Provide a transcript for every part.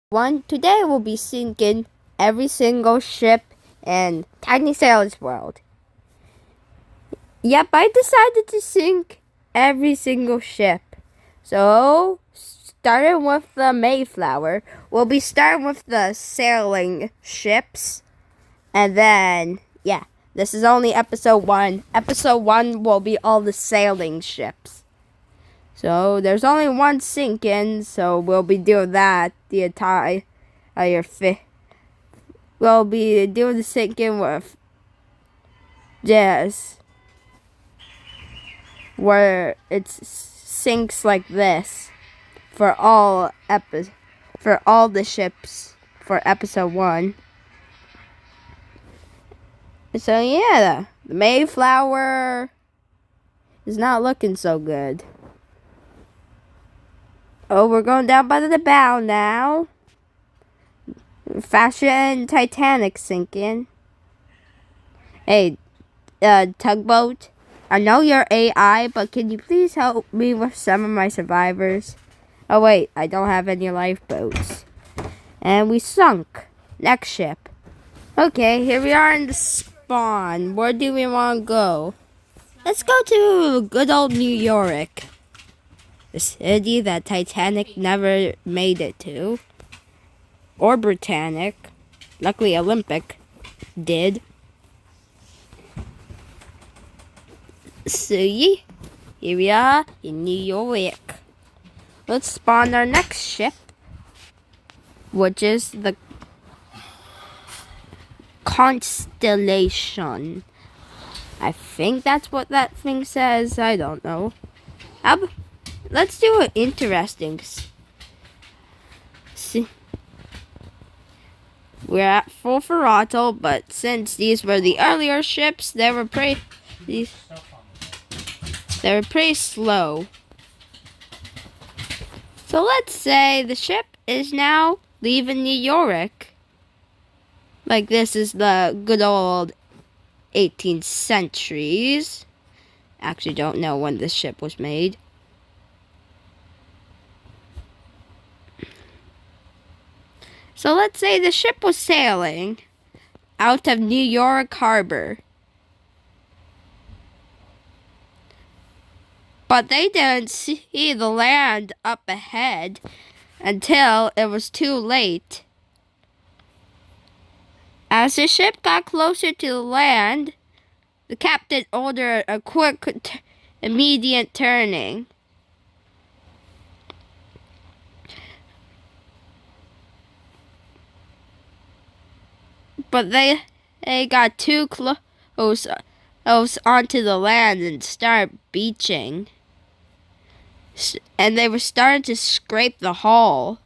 Today we'll be sinking every single ship in Tiny Sailor's World. Yep, I decided to sink every single ship. So, starting with the Mayflower, we'll be starting with the sailing ships. And then, this is only episode 1. Episode 1 will be all the sailing ships. So, there's only one sinking, so we'll be doing that the entire we'll be doing the sinking with just where it sinks like this for all the ships for episode 1. So yeah, the Mayflower is not looking so good. Oh, we're going down by the bow now. Fashion Titanic sinking. Hey, tugboat. I know you're AI, but can you please help me with some of my survivors? Oh wait, I don't have any lifeboats. And we sunk. Next ship. Okay, here we are in the spawn. Where do we want to go? Let's go to good old New York. The city that Titanic never made it to. Or Britannic. Luckily Olympic did. So yeah, here we are in New York. Let's spawn our next ship, which is the Constellation. I think that's what that thing says. I don't know. Let's do it interesting. See, we're at full throttle, but since these were the earlier ships, they were pretty slow. So let's say the ship is now leaving New York. Like this is the good old 18th centuries. Actually don't know when this ship was made. So let's say the ship was sailing out of New York Harbor. But they didn't see the land up ahead until it was too late. As the ship got closer to the land, the captain ordered a quick, immediate turning. But they got too close onto the land and started beaching. And they were starting to scrape the hull.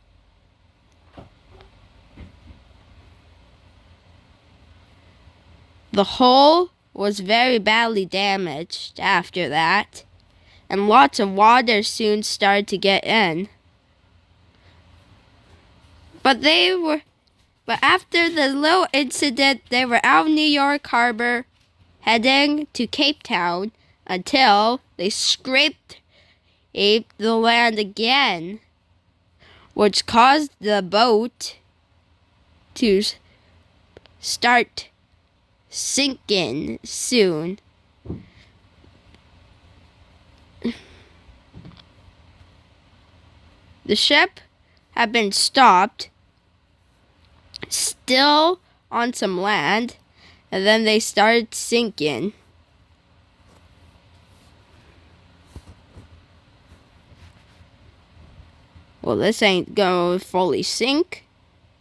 The hull was very badly damaged after that, and lots of water soon started to get in. But after the little incident, they were out of New York Harbor, heading to Cape Town until they scraped the land again, which caused the boat to start sinking soon. The ship had been stopped, still on some land, and then they started sinking. Well, this ain't gonna fully sink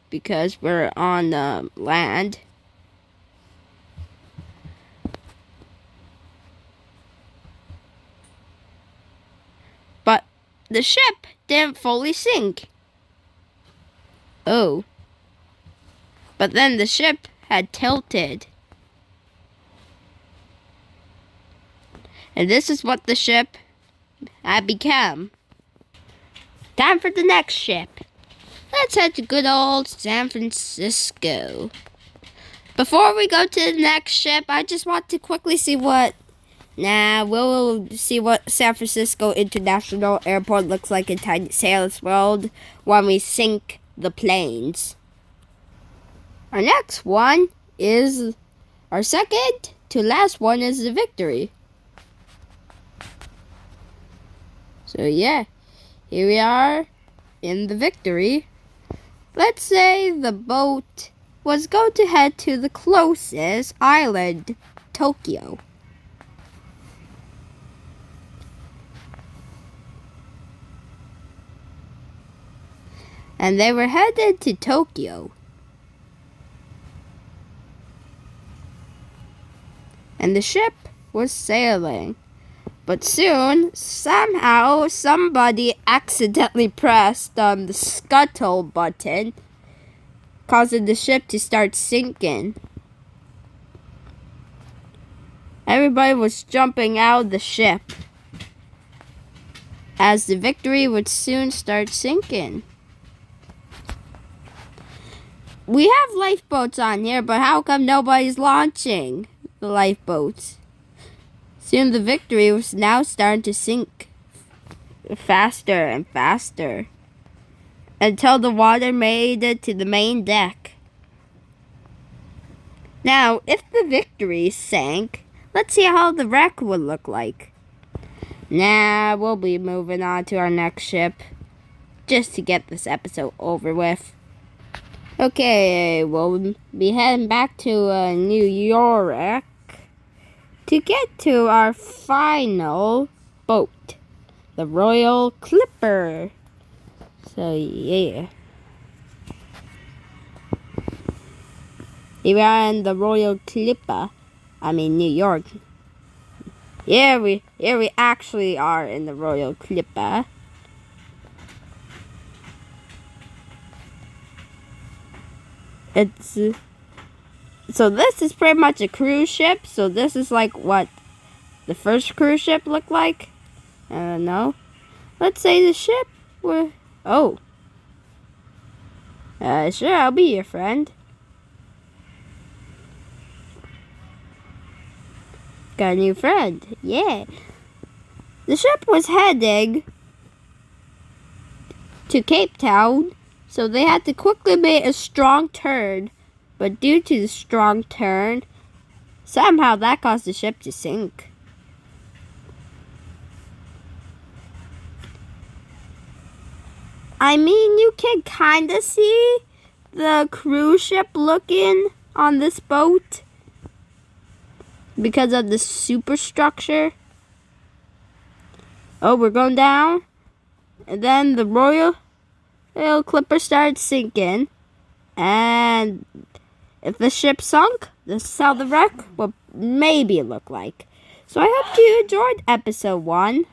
because we're on the land. But the ship didn't fully sink. Oh. But then the ship had tilted. And this is what the ship had become. Time for the next ship. Let's head to good old San Francisco. Before we go to the next ship, I just want to quickly see what we'll see what San Francisco International Airport looks like in Tiny Sailor's World when we sink the planes. Our next one is our second to last one is the Victory. So yeah, here we are in the Victory. Let's say the boat was going to head to the closest island, Tokyo. And they were headed to Tokyo. And the ship was sailing. But soon, somehow, somebody accidentally pressed the scuttle button, causing the ship to start sinking. Everybody was jumping out of the ship, as the Victory would soon start sinking. We have lifeboats on here, but how come nobody's launching the lifeboats? Soon the Victory was now starting to sink faster and faster until the water made it to the main deck. Now, if the Victory sank, let's see how the wreck would look like. Nah, we'll be moving on to our next ship just to get this episode over with. Okay, we'll be heading back to New York to get to our final boat, the Royal Clipper. So yeah, here we are in the Royal Clipper. New York. Here we actually are in the Royal Clipper. So this is pretty much a cruise ship. So this is like what the first cruise ship looked like. I don't know. Let's say the ship were... Oh. Sure, I'll be your friend. Got a new friend. Yeah. The ship was heading to Cape Town, so they had to quickly make a strong turn. But due to the strong turn, somehow that caused the ship to sink. You can kind of see the cruise ship looking on this boat because of the superstructure. Oh, we're going down. And then the Royal Clipper started sinking. And if the ship sunk, this is how the wreck would maybe look like. So I hope you enjoyed episode 1.